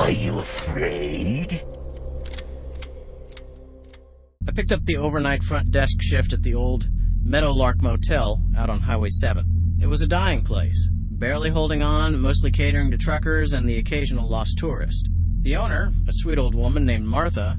Are you afraid? I picked up the overnight front desk shift at the old Meadowlark Motel out on Highway 7. It was a dying place, barely holding on, mostly catering to truckers and the occasional lost tourist. The owner, a sweet old woman named Martha,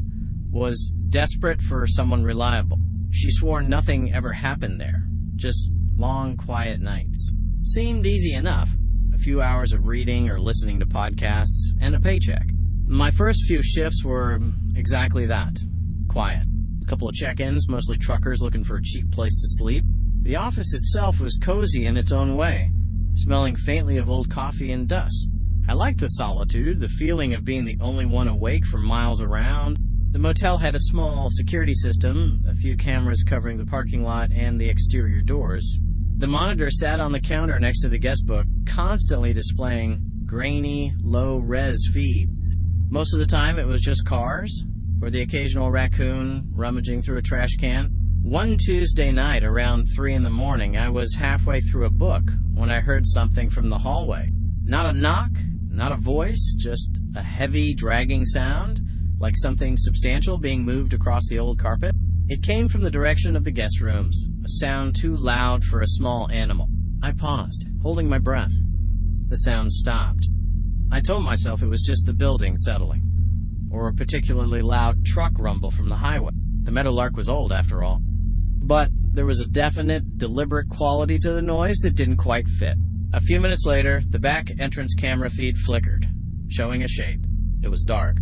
was desperate for someone reliable. She swore nothing ever happened there, just long, quiet nights. Seemed easy enough. A few hours of reading or listening to podcasts, and a paycheck. My first few shifts were exactly that. Quiet. A couple of check-ins, mostly truckers looking for a cheap place to sleep. The office itself was cozy in its own way, smelling faintly of old coffee and dust. I liked the solitude, the feeling of being the only one awake for miles around. The motel had a small security system, a few cameras covering the parking lot and the exterior doors. The monitor sat on the counter next to the guest book, constantly displaying grainy, low-res feeds. Most of the time it was just cars, or the occasional raccoon rummaging through a trash can. One Tuesday night around 3 in the morning, I was halfway through a book when I heard something from the hallway. Not a knock, not a voice, just a heavy, dragging sound, like something substantial being moved across the old carpet. It came from the direction of the guest rooms, a sound too loud for a small animal. I paused, holding my breath. The sound stopped. I told myself it was just the building settling, or a particularly loud truck rumble from the highway. The Meadowlark was old, after all. But there was a definite, deliberate quality to the noise that didn't quite fit. A few minutes later, the back entrance camera feed flickered, showing a shape. It was dark,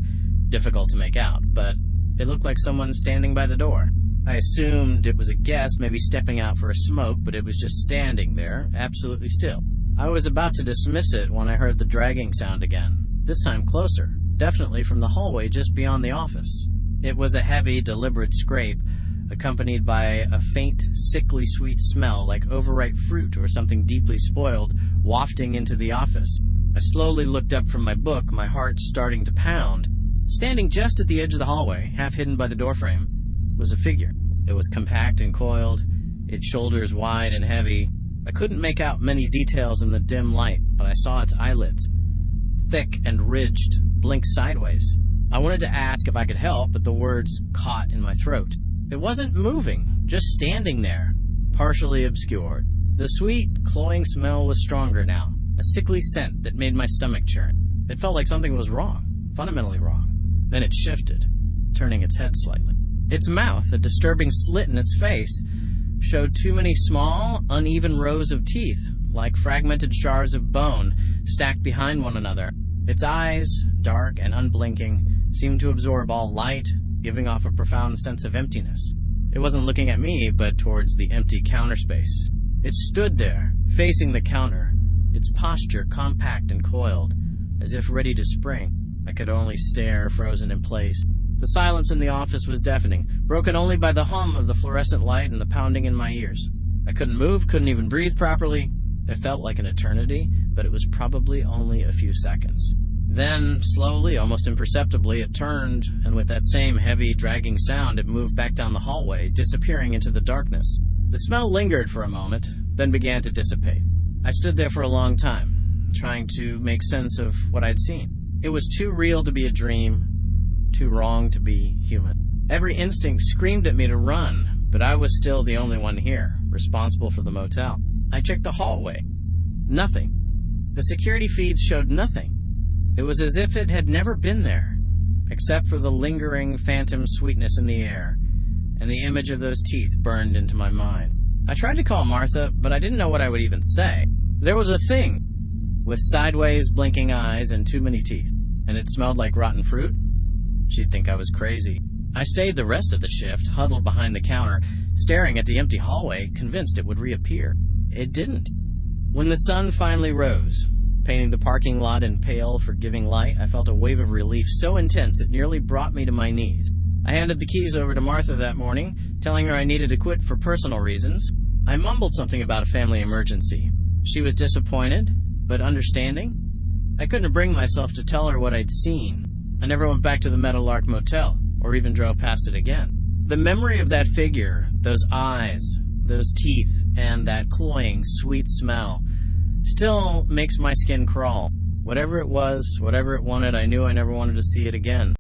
difficult to make out, but it looked like someone standing by the door. I assumed it was a guest, maybe stepping out for a smoke, but it was just standing there, absolutely still. I was about to dismiss it when I heard the dragging sound again, this time closer, definitely from the hallway just beyond the office. It was a heavy, deliberate scrape, accompanied by a faint, sickly sweet smell like overripe fruit or something deeply spoiled, wafting into the office. I slowly looked up from my book, my heart starting to pound. Standing just at the edge of the hallway, half hidden by the doorframe, was a figure. It was compact and coiled, its shoulders wide and heavy. I couldn't make out many details in the dim light, but I saw its eyelids, thick and ridged, blink sideways. I wanted to ask if I could help, but the words caught in my throat. It wasn't moving, just standing there, partially obscured. The sweet, cloying smell was stronger now, a sickly scent that made my stomach churn. It felt like something was wrong, fundamentally wrong. Then it shifted, turning its head slightly. Its mouth, a disturbing slit in its face, showed too many small, uneven rows of teeth, like fragmented shards of bone stacked behind one another. Its eyes, dark and unblinking, seemed to absorb all light, giving off a profound sense of emptiness. It wasn't looking at me, but towards the empty counter space. It stood there, facing the counter, its posture compact and coiled, as if ready to spring. I could only stare, frozen in place. The silence in the office was deafening, broken only by the hum of the fluorescent light and the pounding in my ears. I couldn't move, couldn't even breathe properly. It felt like an eternity, but it was probably only a few seconds. Then, slowly, almost imperceptibly, it turned, and with that same heavy, dragging sound, it moved back down the hallway, disappearing into the darkness. The smell lingered for a moment, then began to dissipate. I stood there for a long time, trying to make sense of what I'd seen. It was too real to be a dream, too wrong to be human. Every instinct screamed at me to run, but I was still the only one here, responsible for the motel. I checked the hallway. Nothing. The security feeds showed nothing. It was as if it had never been there, except for the lingering phantom sweetness in the air, and the image of those teeth burned into my mind. I tried to call Martha, but I didn't know what I would even say. There was a thing, with sideways blinking eyes and too many teeth, and it smelled like rotten fruit. She'd think I was crazy. I stayed the rest of the shift, huddled behind the counter, staring at the empty hallway, convinced it would reappear. It didn't. When the sun finally rose, painting the parking lot in pale, forgiving light, I felt a wave of relief so intense it nearly brought me to my knees. I handed the keys over to Martha that morning, telling her I needed to quit for personal reasons. I mumbled something about a family emergency. She was disappointed, but understanding. I couldn't bring myself to tell her what I'd seen. I never went back to the Meadowlark Motel, or even drove past it again. The memory of that figure, those eyes, those teeth, and that cloying, sweet smell still makes my skin crawl. Whatever it was, whatever it wanted, I knew I never wanted to see it again.